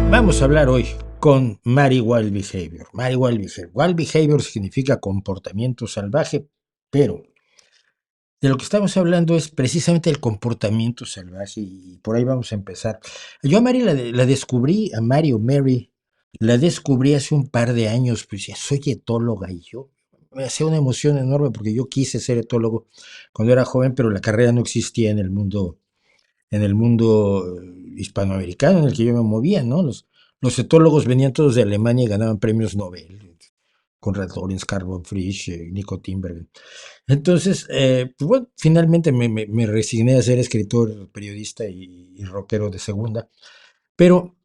Vamos a hablar hoy con Mary Wild Behavior. Mary Wild Behavior. Wild Behavior significa comportamiento salvaje, pero de lo que estamos hablando es precisamente el comportamiento salvaje y por ahí vamos a empezar. Yo a Mary la descubrí, a Mary o Mary, la descubrí hace un par de años, pues ya soy etóloga y yo me hacía una emoción enorme porque yo quise ser etólogo cuando era joven, pero la carrera no existía en el mundo hispanoamericano en el que yo me movía, ¿no? Los etólogos venían todos de Alemania y ganaban premios Nobel. Conrad Lorenz, Karl von Frisch, Nico Timbergen. Entonces, pues bueno, finalmente me resigné a ser escritor, periodista y rockero de segunda, pero,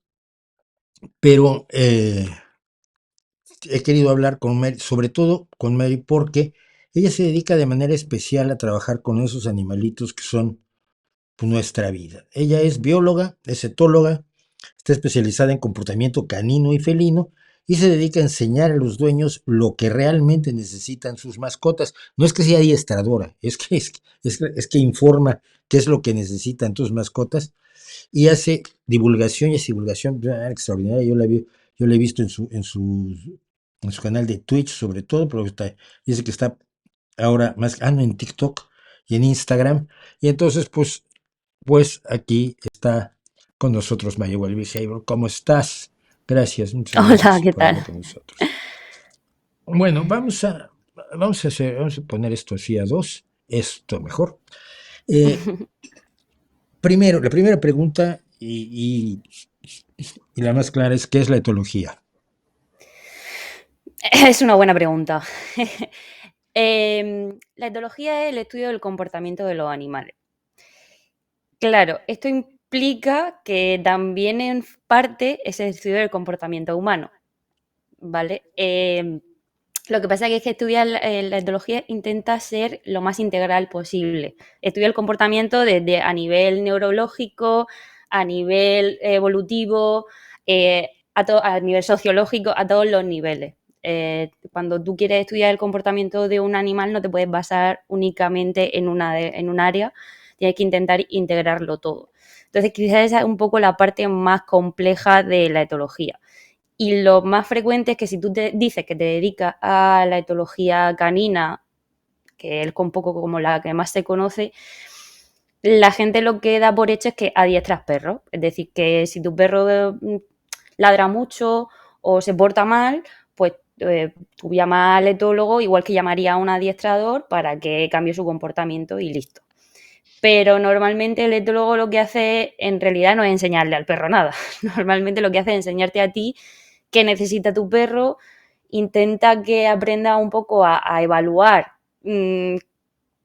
pero he querido hablar con Mary, sobre todo con Mary, porque ella se dedica de manera especial a trabajar con esos animalitos que son nuestra vida. Ella es bióloga, es etóloga, está especializada en comportamiento canino y felino y se dedica a enseñar a los dueños lo que realmente necesitan sus mascotas. No es que sea adiestradora, es que informa qué es lo que necesitan tus mascotas y hace divulgación y es divulgación extraordinaria. Yo la he visto en su canal de Twitch sobre todo, pero dice que está ahora más, no, en TikTok y en Instagram. Y entonces, pues aquí está con nosotros Maya Behavior. ¿Cómo estás? Gracias, muchas Hola, gracias ¿qué por hablar tal? con nosotros. Bueno, vamos a poner esto así a dos, esto mejor. Eh, Primero, la primera pregunta y la más clara es, ¿qué es la etología? Es una buena pregunta. La etología es el estudio del comportamiento de los animales. Claro, esto implica que también en parte es el estudio del comportamiento humano, ¿vale? Lo que pasa es que estudiar la etología intenta ser lo más integral posible. Estudia el comportamiento desde a nivel neurológico, a nivel evolutivo, a nivel sociológico, a todos los niveles. Cuando tú quieres estudiar el comportamiento de un animal, no te puedes basar únicamente en un área, tienes que intentar integrarlo todo. Entonces, quizás esa es un poco la parte más compleja de la etología. Y lo más frecuente es que si tú te dices que te dedicas a la etología canina, que es un poco como la que más se conoce, la gente lo que da por hecho es que adiestras perros. Es decir, que si tu perro ladra mucho o se porta mal, pues tú llamas al etólogo, igual que llamaría a un adiestrador para que cambie su comportamiento y listo. Pero normalmente el etólogo lo que hace en realidad no es enseñarle al perro nada. Normalmente lo que hace es enseñarte a ti qué necesita tu perro, intenta que aprenda un poco a evaluar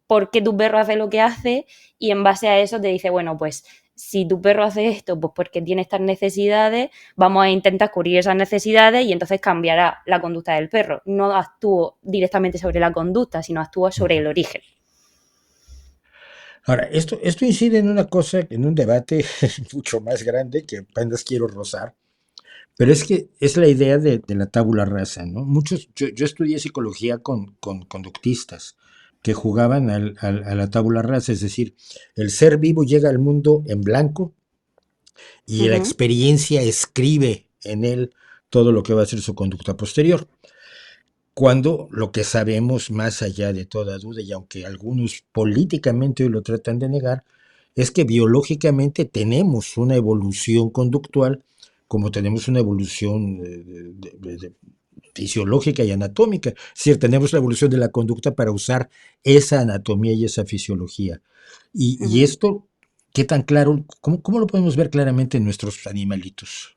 por qué tu perro hace lo que hace y en base a eso te dice, bueno, pues si tu perro hace esto, pues porque tiene estas necesidades, vamos a intentar cubrir esas necesidades y entonces cambiará la conducta del perro. No actúo directamente sobre la conducta, sino actúo sobre el origen. Ahora, esto incide en una cosa, en un debate mucho más grande que apenas quiero rozar, pero es que es la idea de la tabula rasa, ¿no? Yo estudié psicología con conductistas que jugaban a la tabula rasa, es decir, el ser vivo llega al mundo en blanco y la Uh-huh. experiencia escribe en él todo lo que va a ser su conducta posterior. Cuando lo que sabemos, más allá de toda duda, y aunque algunos políticamente hoy lo tratan de negar, es que biológicamente tenemos una evolución conductual, como tenemos una evolución fisiológica y anatómica. Es decir, tenemos la evolución de la conducta para usar esa anatomía y esa fisiología. Y Uh-huh. esto, ¿qué tan claro? ¿Cómo lo podemos ver claramente en nuestros animalitos?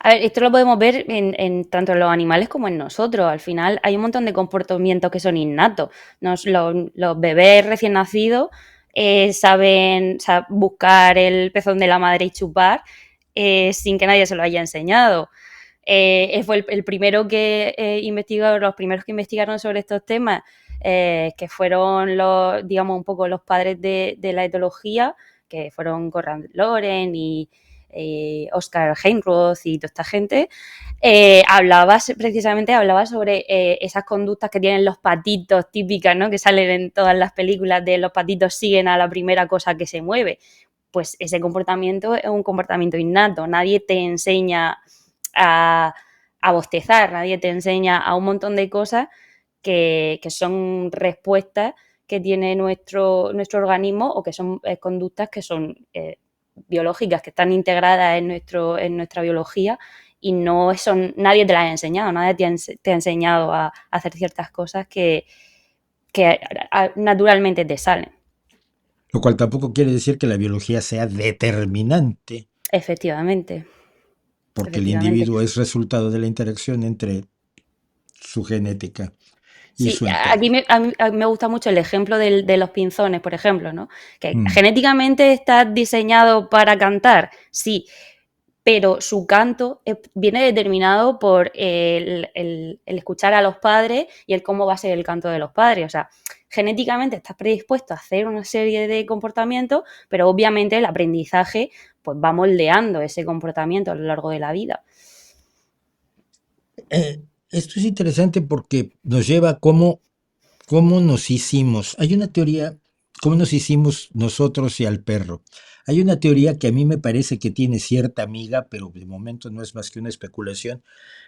A ver, esto lo podemos ver tanto en los animales como en nosotros. Al final hay un montón de comportamientos que son innatos. Los bebés recién nacidos saben buscar el pezón de la madre y chupar sin que nadie se lo haya enseñado. Fue el primero que investigó, los primeros que investigaron sobre estos temas, que fueron digamos, un poco los padres de la etología, que fueron Conrad Lorenz y Oscar Heinroth y toda esta gente, hablaba sobre esas conductas que tienen los patitos típicas, ¿no? Que salen en todas las películas de los patitos siguen a la primera cosa que se mueve. pues ese comportamiento es un comportamiento innato. Nadie te enseña a, a bostezar, nadie te enseña a un montón de cosas que son respuestas que tiene nuestro organismo o que son conductas que son biológicas, que están integradas en nuestra biología y no son, nadie te las ha enseñado, nadie te ha enseñado a hacer ciertas cosas que naturalmente te salen. Lo cual tampoco quiere decir que la biología sea determinante, Efectivamente, porque el efectivamente. individuo es resultado de la interacción entre su genética y Sí, su aquí entorno. a mí me gusta mucho el ejemplo de los pinzones, por ejemplo, ¿no? Que Mm. genéticamente está diseñado para cantar, sí, pero su canto viene determinado por el escuchar a los padres y el cómo va a ser el canto de los padres. O sea, genéticamente estás predispuesto a hacer una serie de comportamientos, pero obviamente el aprendizaje pues va moldeando ese comportamiento a lo largo de la vida. Esto es interesante porque nos lleva a cómo nos hicimos. Hay una teoría, cómo nos hicimos nosotros y al perro. Hay una teoría que a mí me parece que tiene cierta amiga, pero de momento no es más que una especulación.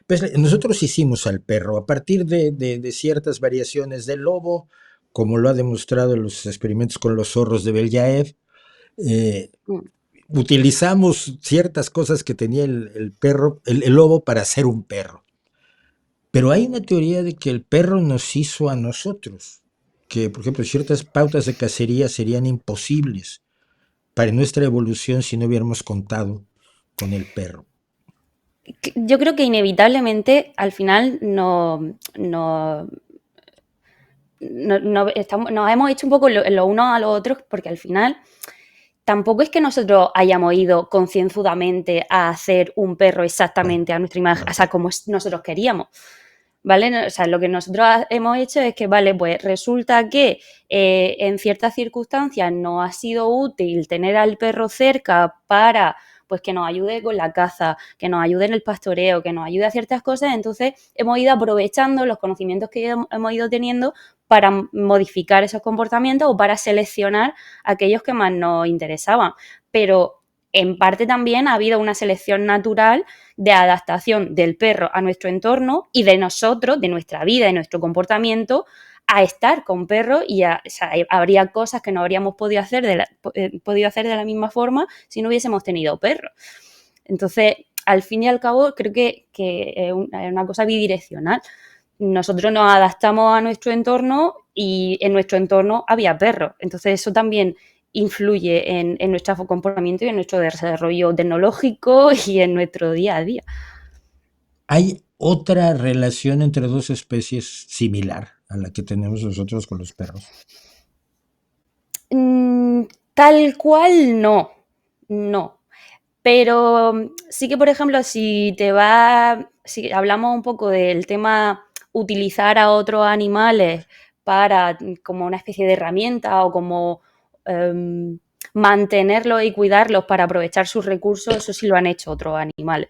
Pues nosotros hicimos al perro a partir de ciertas variaciones del lobo, como lo ha demostrado en los experimentos con los zorros de Belyaev. eh, Mm. Utilizamos ciertas cosas que tenía el perro, el lobo, para ser un perro. Pero hay una teoría de que el perro nos hizo a nosotros, que por ejemplo ciertas pautas de cacería serían imposibles para nuestra evolución si no hubiéramos contado con el perro. Yo creo que inevitablemente al final nos hemos hecho un poco lo unos a los otros porque al final tampoco es que nosotros hayamos ido concienzudamente a hacer un perro Bueno, exactamente a nuestra imagen, o ok. sea, como nosotros queríamos. ¿Vale? O sea, lo que nosotros hemos hecho es que, vale, pues resulta que en ciertas circunstancias nos ha sido útil tener al perro cerca para pues que nos ayude con la caza, que nos ayude en el pastoreo, que nos ayude a ciertas cosas, entonces hemos ido aprovechando los conocimientos que hemos ido teniendo para modificar esos comportamientos o para seleccionar aquellos que más nos interesaban. Pero en parte también ha habido una selección natural de adaptación del perro a nuestro entorno y de nosotros, de nuestra vida, de nuestro comportamiento, a estar con perros y o sea, habría cosas que no habríamos podido hacer de la misma forma si no hubiésemos tenido perros. Entonces, al fin y al cabo, creo que es una cosa bidireccional. Nosotros nos adaptamos a nuestro entorno y en nuestro entorno había perros. Entonces, eso también influye en nuestro comportamiento y en nuestro desarrollo tecnológico y en nuestro día a día. ¿Hay otra relación entre dos especies similar a la que tenemos nosotros con los perros? Tal cual no. Pero sí que, por ejemplo, si hablamos un poco del tema utilizar a otros animales para como una especie de herramienta o como mantenerlos y cuidarlos para aprovechar sus recursos, eso sí lo han hecho otros animales.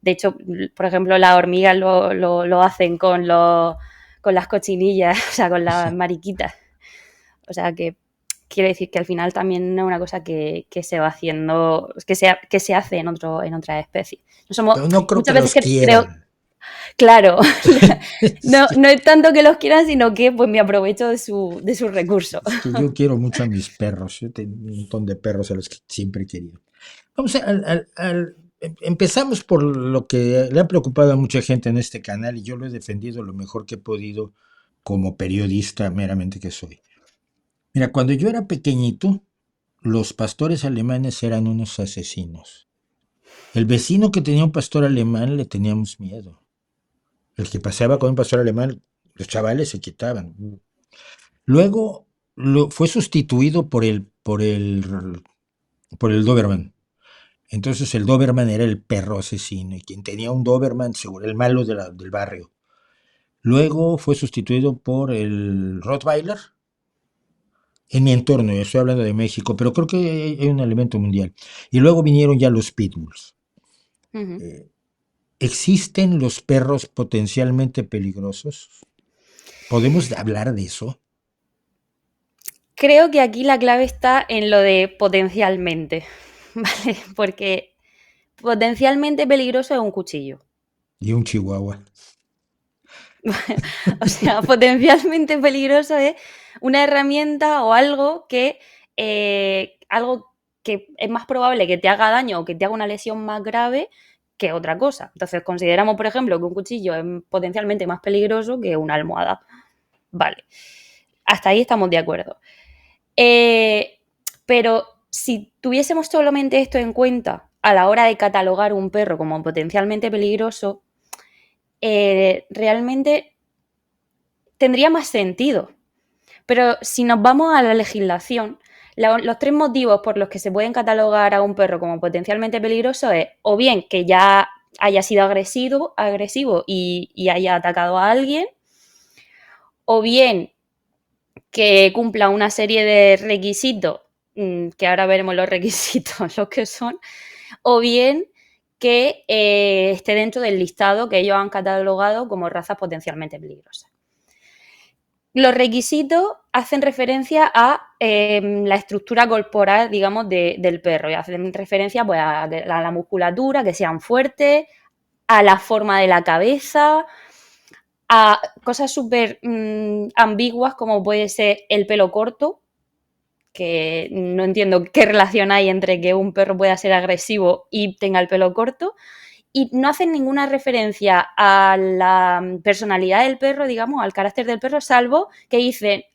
De hecho, por ejemplo, las hormigas lo hacen con las cochinillas, o sea, con las mariquitas. O sea que quiere decir que al final también es una cosa que se va haciendo, que se hace en otras especies. No somos, Pero no creo que muchas veces los que creo, quieran. claro, Es no, que, no es tanto que los quieran, sino que pues me aprovecho de sus recursos. es que yo quiero mucho a mis perros. Yo tengo un montón de perros a los que siempre he querido. Vamos empezamos por lo que le ha preocupado a mucha gente en este canal y yo lo he defendido lo mejor que he podido como periodista meramente que soy. Mira, cuando yo era pequeñito, los pastores alemanes eran unos asesinos. El vecino que tenía un pastor alemán le teníamos miedo. El que paseaba con un pastor alemán, los chavales se quitaban. Luego fue sustituido por el Doberman. Entonces el Doberman era el perro asesino y quien tenía un Doberman seguro el malo del barrio. Luego fue sustituido por el Rottweiler en mi entorno, yo estoy hablando de México, pero creo que hay un elemento mundial. Y luego vinieron ya los Pitbulls. Uh -huh. ¿Existen los perros potencialmente peligrosos? ¿Podemos hablar de eso? Creo que aquí la clave está en lo de potencialmente, ¿vale? Porque potencialmente peligroso es un cuchillo. Y un chihuahua. O sea, potencialmente peligroso es una herramienta o algo que es más probable que te haga daño o que te haga una lesión más grave que otra cosa. Entonces, consideramos, por ejemplo, que un cuchillo es potencialmente más peligroso que una almohada. Vale, hasta ahí estamos de acuerdo. Eh, pero si tuviésemos solamente esto en cuenta a la hora de catalogar un perro como potencialmente peligroso, realmente tendría más sentido. Pero si nos vamos a la legislación, los tres motivos por los que se pueden catalogar a un perro como potencialmente peligroso es o bien que ya haya sido agresivo y haya atacado a alguien, o bien que cumpla una serie de requisitos, que ahora veremos los requisitos, los que son, o bien que esté dentro del listado que ellos han catalogado como razas potencialmente peligrosas. Los requisitos hacen referencia a la estructura corporal, digamos, del perro. Y hacen referencia pues, a la musculatura, que sean fuertes, a la forma de la cabeza, a cosas súper ambiguas como puede ser el pelo corto, que no entiendo qué relación hay entre que un perro pueda ser agresivo y tenga el pelo corto, y no hacen ninguna referencia a la personalidad del perro, digamos, al carácter del perro, salvo que dice,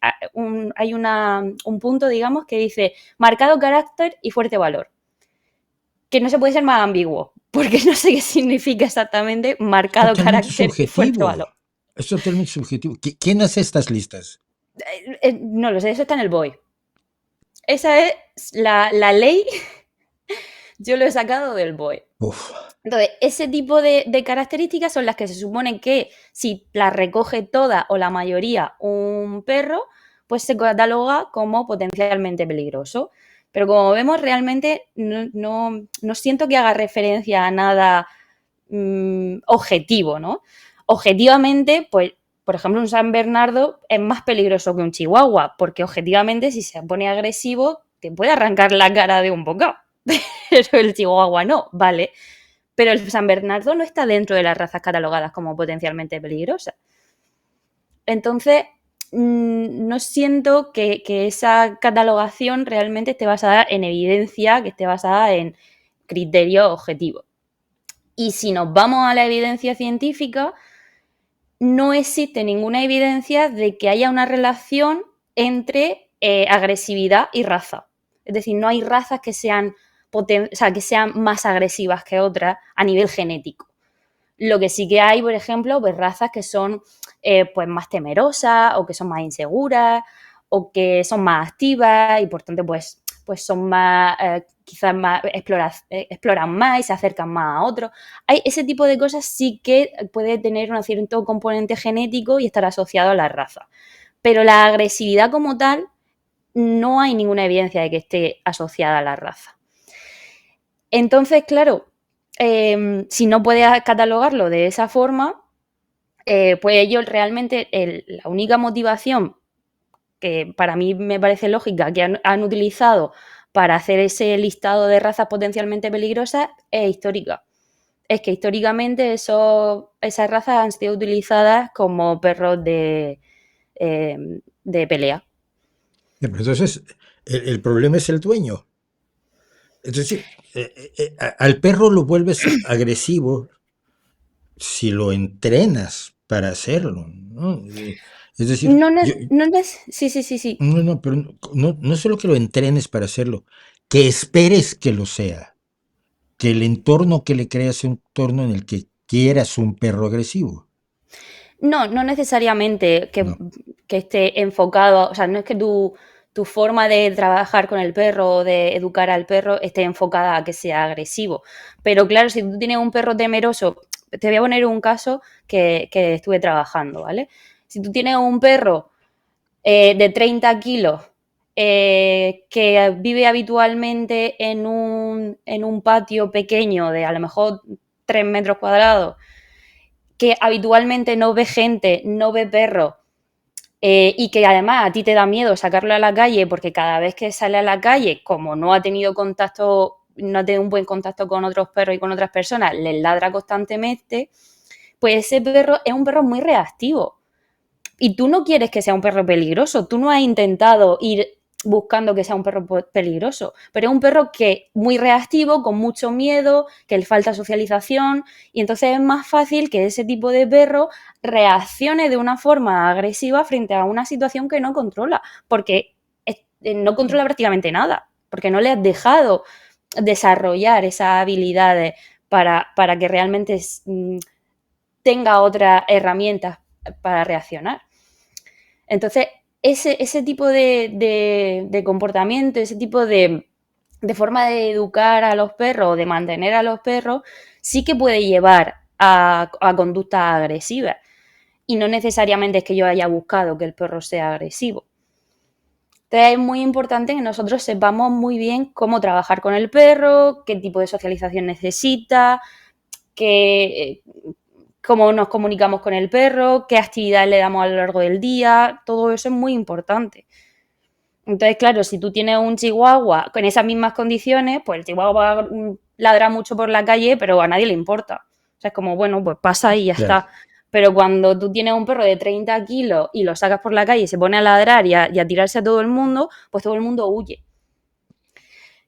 hay un punto, digamos, que dice marcado carácter y fuerte valor, que no se puede ser más ambiguo, porque no sé qué significa exactamente Es marcado totalmente carácter y fuerte subjetivo. valor. Es totalmente subjetivo. ¿Quién hace estas listas? No lo sé, eso está en el BOE. Esa es la ley, yo lo he sacado del BOE. Uf. Entonces, ese tipo de características son las que se supone que si las recoge toda o la mayoría un perro, pues se cataloga como potencialmente peligroso. Pero como vemos, realmente no siento que haga referencia a nada objetivo, ¿no? Objetivamente, pues, por ejemplo, un San Bernardo es más peligroso que un chihuahua, porque objetivamente si se pone agresivo, te puede arrancar la cara de un bocado. Pero el chihuahua no, ¿vale? Pero el San Bernardo no está dentro de las razas catalogadas como potencialmente peligrosas. Entonces, no siento que esa catalogación realmente esté basada en evidencia, que esté basada en criterios objetivos. Y si nos vamos a la evidencia científica, no existe ninguna evidencia de que haya una relación entre agresividad y raza. Es decir, no hay razas que sean, que sean más agresivas que otras a nivel genético. Lo que sí que hay, por ejemplo, pues razas que son pues más temerosas o que son más inseguras o que son más activas y por tanto pues son más, quizás más, exploran más y se acercan más a otros. Hay ese tipo de cosas sí que puede tener un cierto componente genético y estar asociado a la raza. Pero la agresividad como tal, no hay ninguna evidencia de que esté asociada a la raza. Entonces, claro, si no puedes catalogarlo de esa forma, pues ellos realmente la única motivación que para mí me parece lógica que han utilizado para hacer ese listado de razas potencialmente peligrosas es histórica. Es que históricamente esas razas han sido utilizadas como perros de pelea. Pero entonces, el problema es el dueño. Es decir, al perro lo vuelves agresivo si lo entrenas para hacerlo, ¿no? Es decir, No, yo, no, sí, sí, sí, sí. no, no, pero no solo que lo entrenes para hacerlo, que esperes que lo sea, que el entorno que le creas sea un entorno en el que quieras un perro agresivo. No, no necesariamente No. que esté enfocado, o sea, no es que tu forma de trabajar con el perro o de educar al perro esté enfocada a que sea agresivo. Pero claro, si tú tienes un perro temeroso, te voy a poner un caso que estuve trabajando, ¿vale? Si tú tienes un perro de 30 kilos que vive habitualmente en un patio pequeño de a lo mejor 3 metros cuadrados, que habitualmente no ve gente, no ve perros, y que además a ti te da miedo sacarlo a la calle porque cada vez que sale a la calle, como no ha tenido contacto, no ha tenido un buen contacto con otros perros y con otras personas, les ladra constantemente, pues ese perro es un perro muy reactivo. Y tú no quieres que sea un perro peligroso, tú no has intentado ir buscando que sea un perro peligroso, pero es un perro que muy reactivo, con mucho miedo, que le falta socialización, y entonces es más fácil que ese tipo de perro reaccione de una forma agresiva frente a una situación que no controla, porque no controla prácticamente nada, porque no le has dejado desarrollar esas habilidades para que realmente tenga otras herramientas para reaccionar. Entonces, ese tipo de comportamiento, ese tipo de forma de educar a los perros, de mantener a los perros, sí que puede llevar a conductas agresivas. Y no necesariamente es que yo haya buscado que el perro sea agresivo. Entonces es muy importante que nosotros sepamos muy bien cómo trabajar con el perro, qué tipo de socialización necesita, qué, cómo nos comunicamos con el perro, qué actividades le damos a lo largo del día, todo eso es muy importante. Entonces, claro, si tú tienes un chihuahua con esas mismas condiciones, pues el chihuahua ladra mucho por la calle, pero a nadie le importa. O sea, es como, bueno, pues pasa y ya Claro. está. Pero cuando tú tienes un perro de 30 kilos y lo sacas por la calle y se pone a ladrar y a tirarse a todo el mundo, pues todo el mundo huye.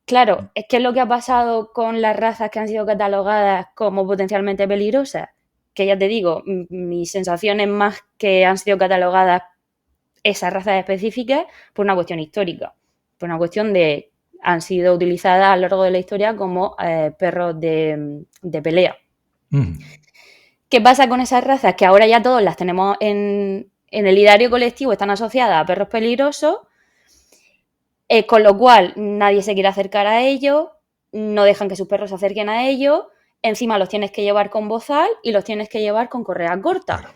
Claro, es que es lo que ha pasado con las razas que han sido catalogadas como potencialmente peligrosas, que ya te digo, mi sensación es más que han sido catalogadas esas razas específicas por una cuestión histórica, por una cuestión de han sido utilizadas a lo largo de la historia como perros de pelea. Mm. ¿Qué pasa con esas razas? Que ahora ya todos las tenemos en el ideario colectivo, están asociadas a perros peligrosos, con lo cual nadie se quiere acercar a ellos, no dejan que sus perros se acerquen a ellos, encima los tienes que llevar con bozal y los tienes que llevar con correa corta. Claro,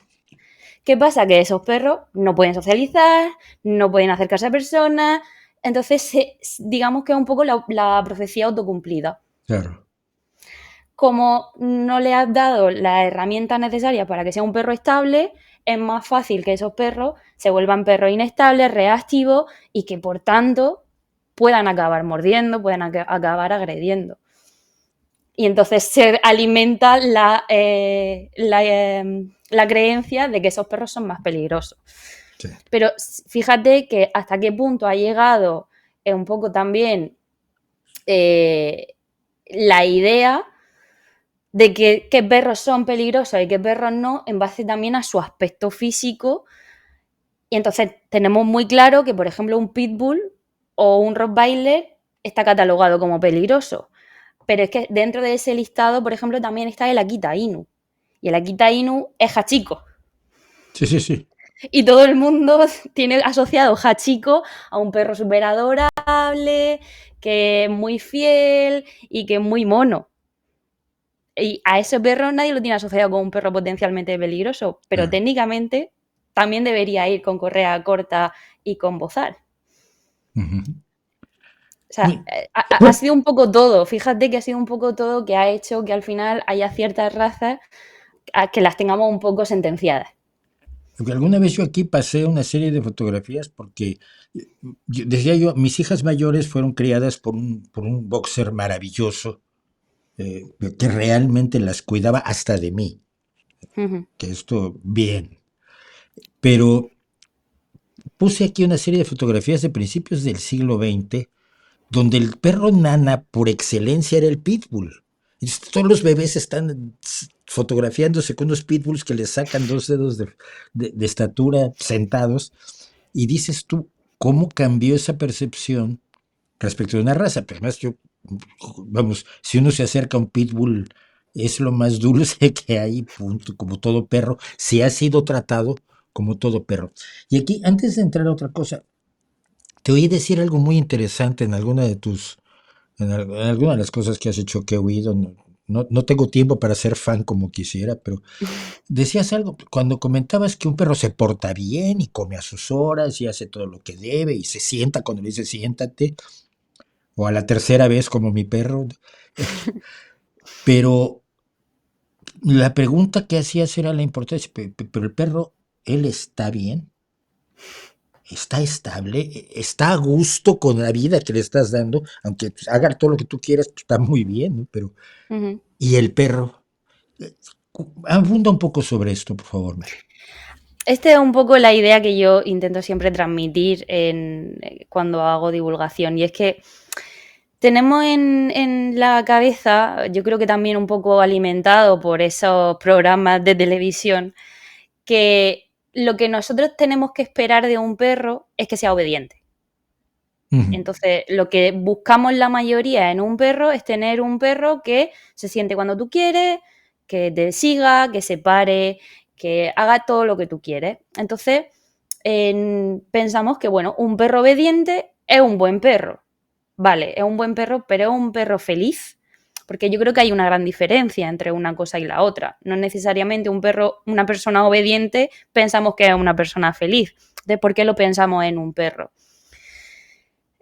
¿Qué pasa? Que esos perros no pueden socializar, no pueden acercarse a personas, entonces digamos que es un poco la profecía autocumplida. claro. Como no le has dado las herramientas necesarias para que sea un perro estable, es más fácil que esos perros se vuelvan perros inestables, reactivos y que por tanto puedan acabar mordiendo, puedan acabar agrediendo. Y entonces se alimenta la creencia de que esos perros son más peligrosos. Sí. Pero fíjate que hasta qué punto ha llegado un poco también la idea de que perros son peligrosos y que perros no, en base también a su aspecto físico. Y entonces tenemos muy claro que, por ejemplo, un pitbull o un rottweiler está catalogado como peligroso. Pero es que dentro de ese listado, por ejemplo, también está el Akita Inu. Y el Akita Inu es hachiko. Sí, sí, sí. Y todo el mundo tiene asociado hachiko a un perro súper adorable, que es muy fiel y que es muy mono. Y a ese perro nadie lo tiene asociado con un perro potencialmente peligroso, pero Claro. técnicamente también debería ir con correa corta y con bozal. Ujú. O sea, Muy- ha sido un poco todo. Fíjate que ha sido un poco todo que ha hecho que al final haya ciertas razas que las tengamos un poco sentenciadas. Porque alguna vez yo aquí pasé una serie de fotografías porque decía yo, mis hijas mayores fueron criadas por un boxer maravilloso que realmente las cuidaba hasta de mí, Ujú. que esto bien. Pero puse aquí una serie de fotografías de principios del siglo XX donde el perro nana por excelencia era el pitbull. Y todos los bebés están fotografiándose con unos pitbulls que les sacan 2 dedos de estatura sentados. Y dices tú, ¿cómo cambió esa percepción respecto de una raza? Pero además yo, vamos, si uno se acerca a un pitbull, es lo más dulce que hay, punto, como todo perro, si ha sido tratado como todo perro. Y aquí, antes de entrar a otra cosa, te oí decir algo muy interesante en alguna de tus en alguna de las cosas que has hecho que he oído, no tengo tiempo para ser fan como quisiera, pero decías algo cuando comentabas que un perro se porta bien y come a sus horas y hace todo lo que debe y se sienta cuando le dice siéntate, o a la tercera vez como mi perro, pero la pregunta que hacías era la importancia, pero el perro, ¿él está bien? está estable, está a gusto con la vida que le estás dando, aunque pues, haga todo lo que tú quieras, pues, está muy bien, ¿no? Pero, Ujú. ¿y el perro? Abunda un poco sobre esto, por favor, Mary. Esta es un poco la idea que yo intento siempre transmitir cuando hago divulgación, y es que tenemos en la cabeza, yo creo que también un poco alimentado por esos programas de televisión, que lo que nosotros tenemos que esperar de un perro es que sea obediente. Ujú. Entonces, lo que buscamos la mayoría en un perro es tener un perro que se siente cuando tú quieres, que te siga, que se pare, que haga todo lo que tú quieres. Entonces, pensamos que, bueno, un perro obediente es un buen perro. Vale, es un buen perro, pero es un perro feliz. Porque yo creo que hay una gran diferencia entre una cosa y la otra. No necesariamente un perro, una persona obediente, pensamos que es una persona feliz. ¿De por qué lo pensamos en un perro?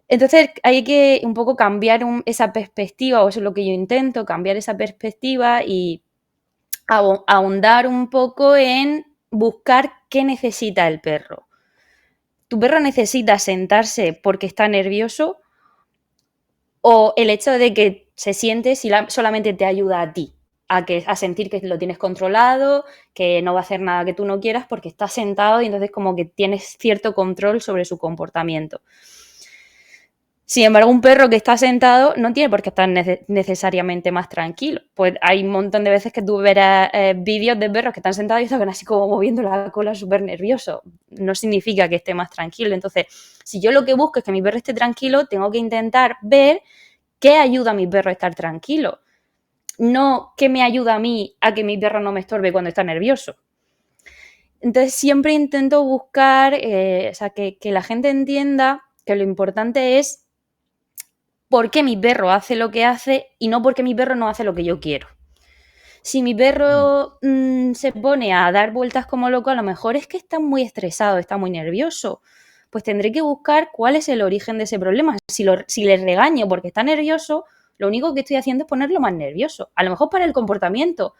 Entonces hay que un poco cambiar esa perspectiva, o eso es lo que yo intento, cambiar esa perspectiva y ahondar un poco en buscar qué necesita el perro. ¿Tu perro necesita sentarse porque está nervioso o el hecho de que se siente solamente te ayuda a ti? A sentir que lo tienes controlado, que no va a hacer nada que tú no quieras porque está sentado y entonces como que tienes cierto control sobre su comportamiento. Sin embargo, un perro que está sentado no tiene por qué estar necesariamente más tranquilo. Pues hay un montón de veces que tú verás vídeos de perros que están sentados y están así como moviendo la cola súper nervioso. No significa que esté más tranquilo. Entonces, si yo lo que busco es que mi perro esté tranquilo, tengo que intentar ver qué ayuda a mi perro a estar tranquilo. No qué me ayuda a mí a que mi perro no me estorbe cuando está nervioso. Entonces, siempre intento buscar, o sea, que la gente entienda que lo importante es por qué mi perro hace lo que hace y no porque mi perro no hace lo que yo quiero. Si mi perro se pone a dar vueltas como loco, a lo mejor es que está muy estresado, está muy nervioso. Pues tendré que buscar cuál es el origen de ese problema. Si le regaño porque está nervioso, lo único que estoy haciendo es ponerlo más nervioso. A lo mejor para el comportamiento,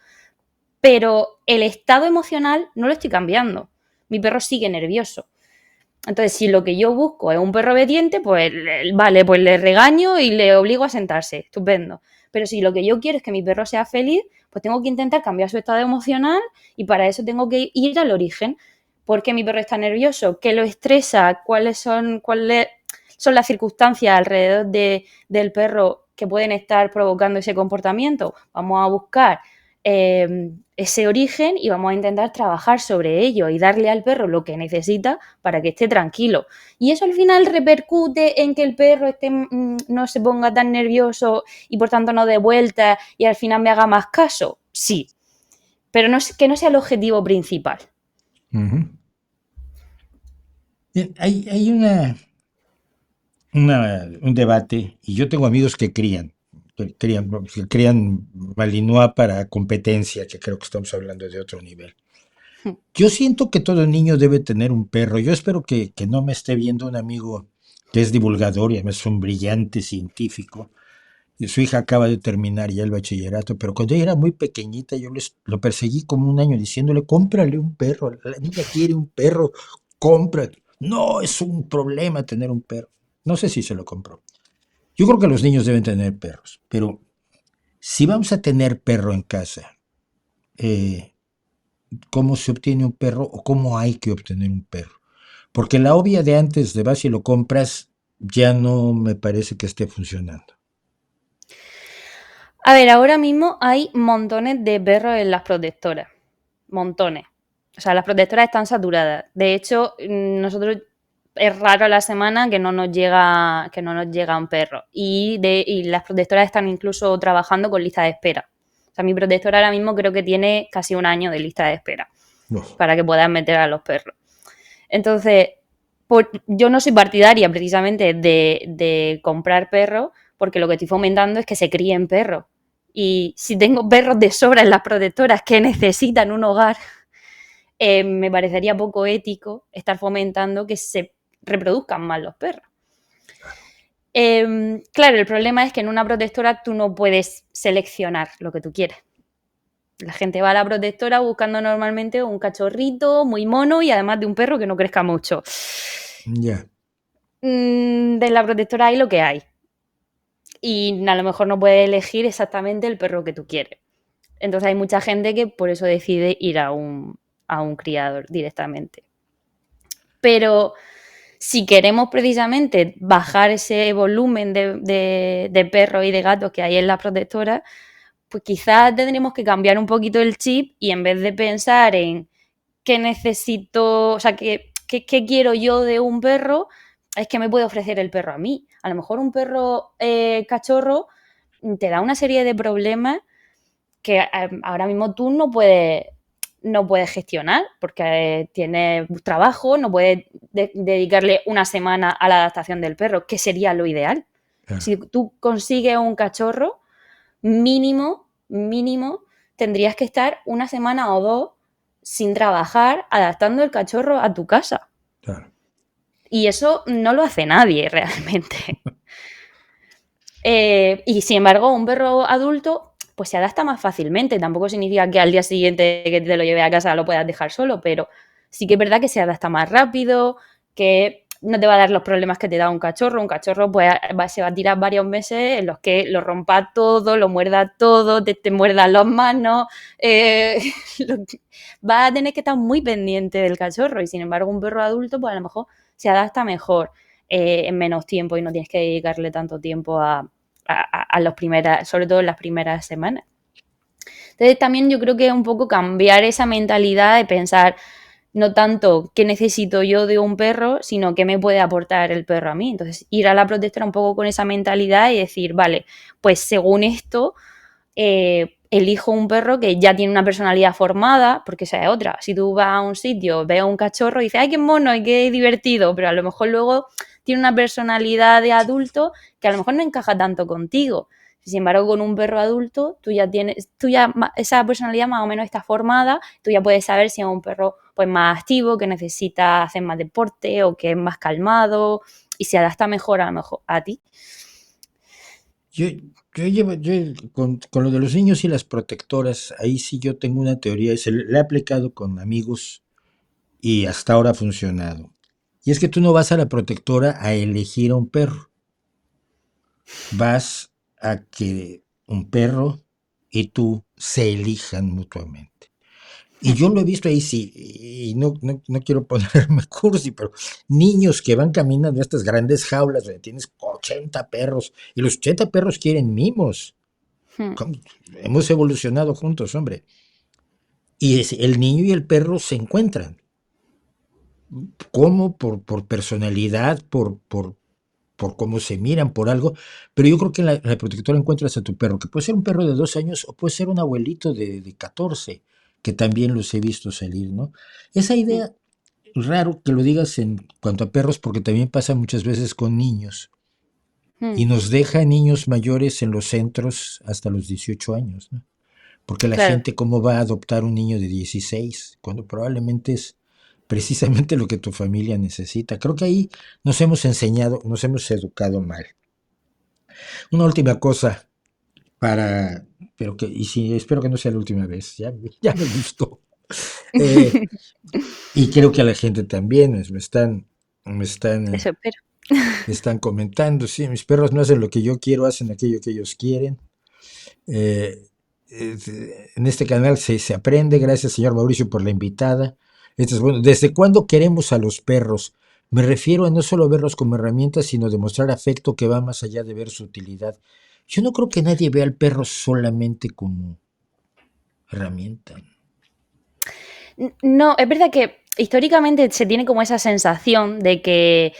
pero el estado emocional no lo estoy cambiando. Mi perro sigue nervioso. Entonces, si lo que yo busco es un perro obediente, pues vale, pues le regaño y le obligo a sentarse, estupendo. Pero si lo que yo quiero es que mi perro sea feliz, pues tengo que intentar cambiar su estado emocional y para eso tengo que ir al origen. ¿Por qué mi perro está nervioso? ¿Qué lo estresa? ¿Cuáles son las circunstancias alrededor del perro que pueden estar provocando ese comportamiento? Vamos a buscar ese origen y vamos a intentar trabajar sobre ello y darle al perro lo que necesita para que esté tranquilo. Y eso al final repercute en que el perro no se ponga tan nervioso y por tanto no dé vueltas y al final me haga más caso. Sí, pero que no sea el objetivo principal. Ujú. Bien, hay un debate, y yo tengo amigos que crían Malinois para competencia, que creo que estamos hablando de otro nivel. Yo siento que todo niño debe tener un perro. Yo espero que no me esté viendo un amigo que es divulgador y además es un brillante científico. Y su hija acaba de terminar ya el bachillerato, pero cuando ella era muy pequeñita yo lo perseguí como un año diciéndole, cómprale un perro, la niña quiere un perro, cómprale. No, es un problema tener un perro. No sé si se lo compró. Yo creo que los niños deben tener perros, pero si vamos a tener perro en casa, eh, ¿cómo se obtiene un perro o cómo hay que obtener un perro? Porque la obvia de antes de vas y lo compras ya no me parece que esté funcionando. A ver, ahora mismo hay montones de perros en las protectoras. Montones. O sea, las protectoras están saturadas. De hecho, nosotros es raro a la semana que no nos llega un perro. Y las protectoras están incluso trabajando con lista de espera. O sea, mi protectora ahora mismo creo que tiene casi un año de lista de espera No. para que puedan meter a los perros. Entonces, yo no soy partidaria precisamente de comprar perros porque lo que estoy fomentando es que se críen perros. Y si tengo perros de sobra en las protectoras que necesitan un hogar, me parecería poco ético estar fomentando que se reproduzcan más los perros. Claro, el problema es que en una protectora tú no puedes seleccionar lo que tú quieres. La gente va a la protectora buscando normalmente un cachorrito muy mono y además de un perro que no crezca mucho. Ya, De la protectora hay lo que hay. Y a lo mejor no puedes elegir exactamente el perro que tú quieres. Entonces hay mucha gente que por eso decide ir a un criador directamente. Pero si queremos precisamente bajar ese volumen de perros y de gatos que hay en las protectoras, pues quizás tendremos que cambiar un poquito el chip y en vez de pensar en qué necesito, o sea, qué quiero yo de un perro, es que me puede ofrecer el perro a mí. A lo mejor un perro cachorro te da una serie de problemas que ahora mismo tú no puedes gestionar porque tienes trabajo, no puedes dedicarle una semana a la adaptación del perro, que sería lo ideal. claro, Si tú consigues un cachorro, mínimo, tendrías que estar una semana o dos sin trabajar adaptando el cachorro a tu casa. claro. Y eso no lo hace nadie realmente. Y sin embargo, un perro adulto pues se adapta más fácilmente. Tampoco significa que al día siguiente que te lo lleve a casa lo puedas dejar solo, pero sí que es verdad que se adapta más rápido, que no te va a dar los problemas que te da un cachorro. Un cachorro pues se va a tirar varios meses en los que lo rompa todo, lo muerda todo, te muerda las manos. Eh, vas a tener que estar muy pendiente del cachorro y sin embargo un perro adulto pues a lo mejor se adapta mejor en menos tiempo y no tienes que dedicarle tanto tiempo a las primeras, sobre todo en las primeras semanas. Entonces también yo creo que es un poco cambiar esa mentalidad de pensar no tanto qué necesito yo de un perro, sino qué me puede aportar el perro a mí. Entonces ir a la protectora un poco con esa mentalidad y decir, vale, pues según esto, elijo un perro que ya tiene una personalidad formada, porque esa es otra. Si tú vas a un sitio, ves a un cachorro y dices, ay, qué mono y qué divertido, pero a lo mejor luego tiene una personalidad de adulto que a lo mejor no encaja tanto contigo. Sin embargo, con un perro adulto, esa personalidad más o menos está formada, tú ya puedes saber si es un perro pues más activo, que necesita hacer más deporte o que es más calmado y se adapta mejor a lo mejor a ti. Yo, yo con lo de los niños y las protectoras, ahí sí yo tengo una teoría, y la he aplicado con amigos y hasta ahora ha funcionado. Y es que tú no vas a la protectora a elegir a un perro, vas a que un perro y tú se elijan mutuamente. Y yo lo he visto ahí, sí, y no quiero ponerme cursi, pero niños que van caminando en estas grandes jaulas donde tienes 80 perros y los 80 perros quieren mimos. Hmm, ¿Cómo? Hemos evolucionado juntos, hombre. Y el niño y el perro se encuentran. ¿Cómo? Por personalidad, por cómo se miran, por algo. Pero yo creo que en la protectora encuentras a tu perro, que puede ser un perro de 2 años o puede ser un abuelito de 14, que también los he visto salir, ¿no? Esa hmm, idea, raro que lo digas en cuanto a perros, porque también pasa muchas veces con niños. Y hmm. nos deja niños mayores en los centros hasta los 18 años, ¿no? Porque la Claro. gente, ¿cómo va a adoptar un niño de 16 cuando probablemente es precisamente lo que tu familia necesita? Creo que ahí nos hemos enseñado, nos hemos educado mal. Una última cosa para, pero que, y sí, espero que no sea la última vez, ya me gustó. Eh, y creo que a la gente también, me están, Eso espero. me están comentando, sí, mis perros no hacen lo que yo quiero, hacen aquello que ellos quieren. Eh, en este canal se aprende, gracias señor Mauricio por la invitada. Esto es bueno. ¿Desde cuándo queremos a los perros? Me refiero a no solo verlos como herramientas, sino demostrar afecto que va más allá de ver su utilidad. Yo no creo que nadie vea al perro solamente como herramienta. No, es verdad que históricamente se tiene como esa sensación de que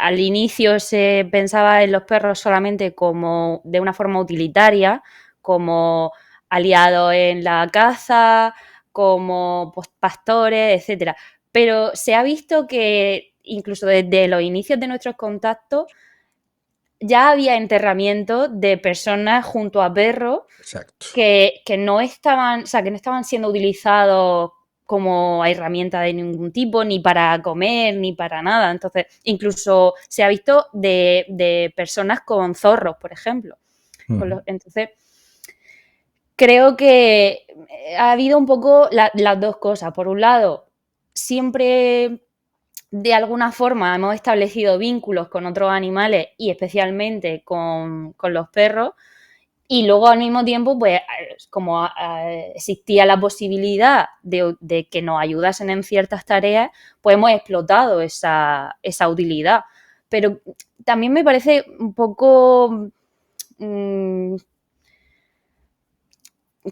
al inicio se pensaba en los perros solamente como de una forma utilitaria, como aliados en la caza, como pues, pastores, etcétera. Pero se ha visto que incluso desde los inicios de nuestros contactos ya había enterramientos de personas junto a perros Exacto. que no estaban, o sea, que no estaban siendo utilizados como herramienta de ningún tipo, ni para comer, ni para nada. Entonces, incluso se ha visto de personas con zorros, por ejemplo. Ujú. Entonces, creo que ha habido un poco las dos cosas. Por un lado, siempre de alguna forma hemos establecido vínculos con otros animales y especialmente con los perros. Y luego al mismo tiempo, pues como existía la posibilidad de que nos ayudasen en ciertas tareas, pues hemos explotado esa utilidad. Pero también me parece un poco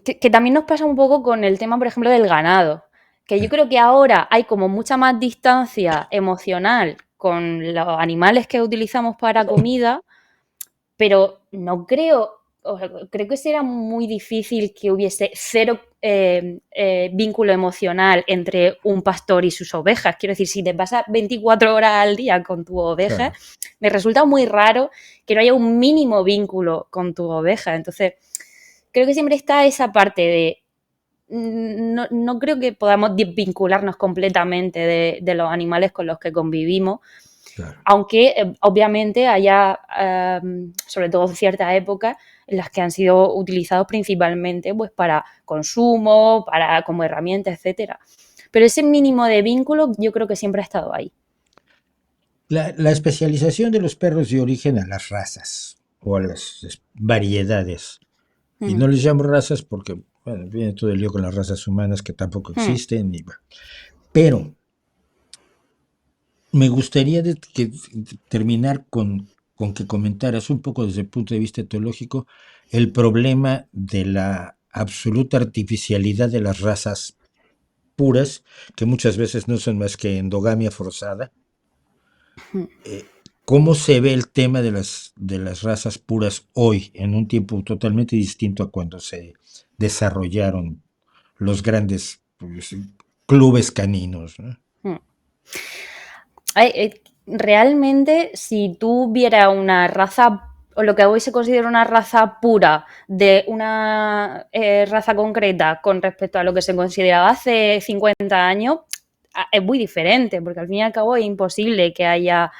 que también nos pasa un poco con el tema, por ejemplo, del ganado. Que yo creo que ahora hay como mucha más distancia emocional con los animales que utilizamos para comida, pero no creo, o sea, creo que será muy difícil que hubiese cero vínculo emocional entre un pastor y sus ovejas. Quiero decir, si te pasas 24 horas al día con tu oveja, Claro. me resulta muy raro que no haya un mínimo vínculo con tu oveja. Entonces, creo que siempre está esa parte de no creo que podamos desvincularnos completamente de los animales con los que convivimos, Claro. aunque obviamente haya, sobre todo en ciertas épocas, en las que han sido utilizados principalmente pues, para consumo, para como herramienta, etcétera. Pero ese mínimo de vínculo yo creo que siempre ha estado ahí. La especialización de los perros dio origen a las razas o a las variedades. Y Mm, no les llamo razas porque, bueno, viene todo el lío con las razas humanas que tampoco mm, existen. Pero me gustaría terminar con que comentaras un poco desde el punto de vista teológico el problema de la absoluta artificialidad de las razas puras, que muchas veces no son más que endogamia forzada. mm. ¿Cómo se ve el tema de las razas puras hoy, en un tiempo totalmente distinto a cuando se desarrollaron los grandes pues, clubes caninos? ¿No? Mm. Realmente, si tú vieras una raza, o lo que hoy se considera una raza pura de una raza concreta con respecto a lo que se consideraba hace 50 años, es muy diferente, porque al fin y al cabo es imposible que haya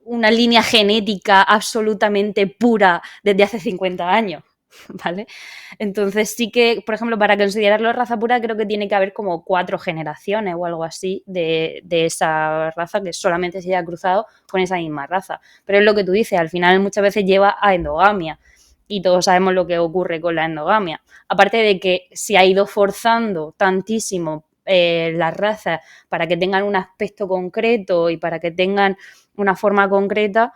una línea genética absolutamente pura desde hace 50 años. ¿Vale? Entonces sí que, por ejemplo, para considerarlo raza pura creo que tiene que haber como 4 generaciones o algo así de esa raza que solamente se haya cruzado con esa misma raza. Pero es lo que tú dices, al final muchas veces lleva a endogamia y todos sabemos lo que ocurre con la endogamia. Aparte de que se ha ido forzando tantísimo las razas para que tengan un aspecto concreto y para que tengan una forma concreta,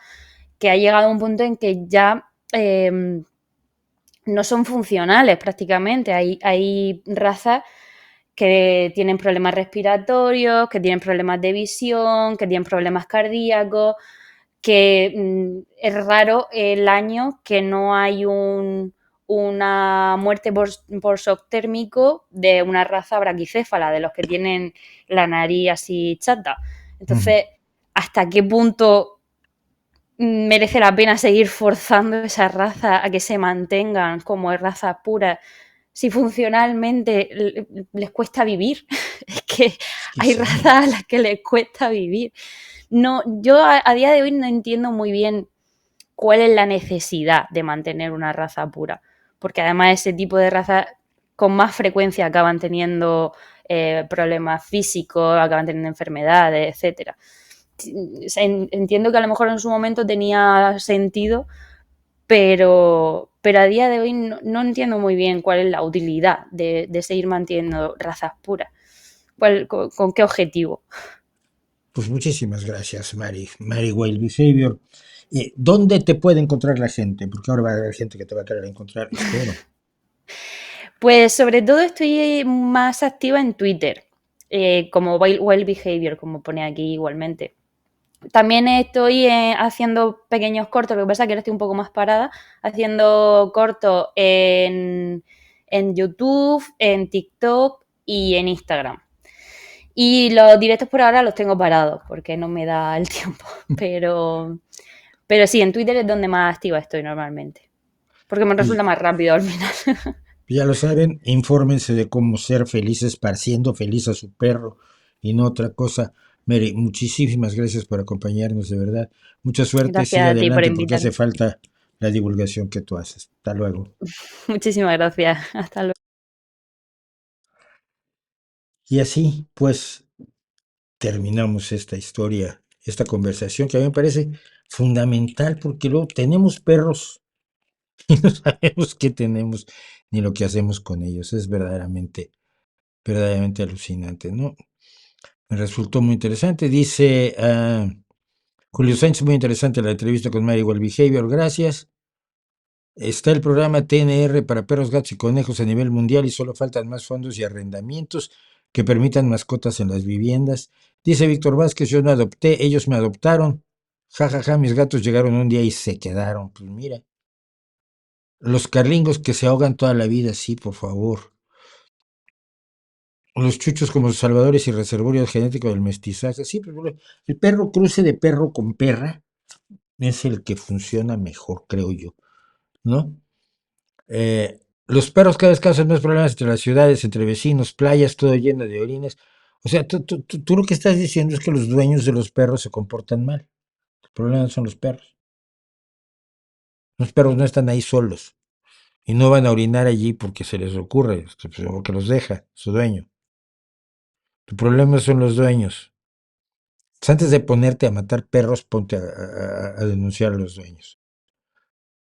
que ha llegado a un punto en que ya no son funcionales prácticamente. Hay razas que tienen problemas respiratorios, que tienen problemas de visión, que tienen problemas cardíacos, que es raro el año que no hay una muerte por shock térmico de una raza braquicéfala, de los que tienen la nariz así chata. Mm. Entonces, ¿hasta qué punto merece la pena seguir forzando esa raza a que se mantengan como razas puras si funcionalmente les cuesta vivir? Es que Es que hay sí. razas a las que les cuesta vivir. No, yo a día de hoy no entiendo muy bien cuál es la necesidad de mantener una raza pura, porque además ese tipo de razas con más frecuencia acaban teniendo problemas físicos, acaban teniendo enfermedades, etcétera. Entiendo que a lo mejor en su momento tenía sentido, pero a día de hoy no entiendo muy bien cuál es la utilidad de seguir manteniendo razas puras. ¿Con qué objetivo? Pues muchísimas gracias, Mary Wild Behavior. ¿Dónde te puede encontrar la gente? Porque ahora va a haber gente que te va a querer encontrar, espero. Pues sobre todo estoy más activa en Twitter, como Wild Behavior, como pone aquí igualmente. También estoy haciendo pequeños cortos, lo que pasa es que ahora estoy un poco más parada, haciendo cortos en YouTube, en TikTok y en Instagram. Y los directos por ahora los tengo parados porque no me da el tiempo. Pero sí, en Twitter es donde más activa estoy normalmente. Porque me Pues resulta más rápido al final. ya lo saben, infórmense de cómo ser felices pareciendo feliz a su perro y no otra cosa. Mary, muchísimas gracias por acompañarnos, de verdad. Mucha suerte, siga Gracias a ti por adelante porque invitarme. hace falta la divulgación que tú haces. Hasta luego. Muchísimas gracias. Hasta luego. Y así, pues, terminamos esta historia, esta conversación que a mí me parece fundamental porque luego tenemos perros y no sabemos qué tenemos ni lo que hacemos con ellos. Es verdaderamente alucinante, ¿no? Me resultó muy interesante. Dice Julio Sánchez, muy interesante la entrevista con Mary Well Behavior, gracias. Está el programa TNR para perros, gatos y conejos a nivel mundial y solo faltan más fondos y arrendamientos que permitan mascotas en las viviendas. Dice Víctor Vázquez, yo no adopté, ellos me adoptaron. Ja, ja, ja, mis gatos llegaron un día y se quedaron. Pues mira, los carlingos que se ahogan toda la vida, sí, por favor. Los chuchos como salvadores y reservorios genéticos del mestizaje. Sí, pero el perro cruce de perro con perra es el que funciona mejor, creo yo, ¿no? Los perros cada vez causan más problemas entre las ciudades, entre vecinos, playas, todo lleno de orines. O sea, tú lo que estás diciendo es que los dueños de los perros se comportan mal. El problema son los perros. Los perros no están ahí solos y no van a orinar allí porque se les ocurre, o que los deja su dueño. Tu problema son los dueños. Entonces, antes de ponerte a matar perros, ponte a denunciar a los dueños.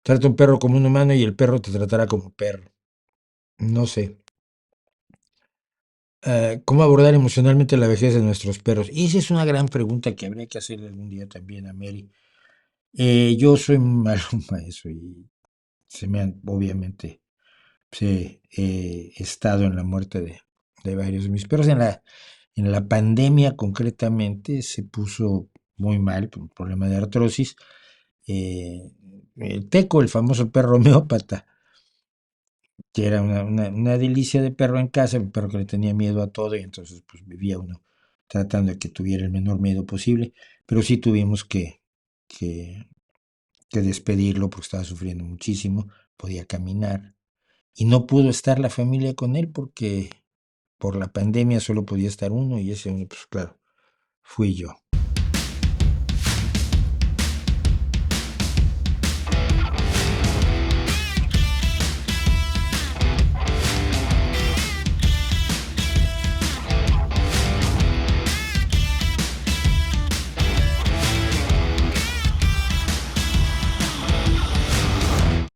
Trata un perro como un humano y el perro te tratará como perro. No sé. ¿Cómo abordar emocionalmente la vejez de nuestros perros? Y esa es una gran pregunta que habría que hacerle algún día también a Mary. Yo soy malo para eso y obviamente, he estado en la muerte de varios de mis perros. En la pandemia concretamente se puso muy mal por un problema de artrosis. El Teco, el famoso perro homeópata, que era una delicia de perro en casa, un perro que le tenía miedo a todo y entonces pues vivía uno tratando de que tuviera el menor miedo posible, pero sí tuvimos que, que despedirlo porque estaba sufriendo muchísimo, podía caminar y no pudo estar la familia con él porque por la pandemia solo podía estar uno y ese uno, pues claro, fui yo.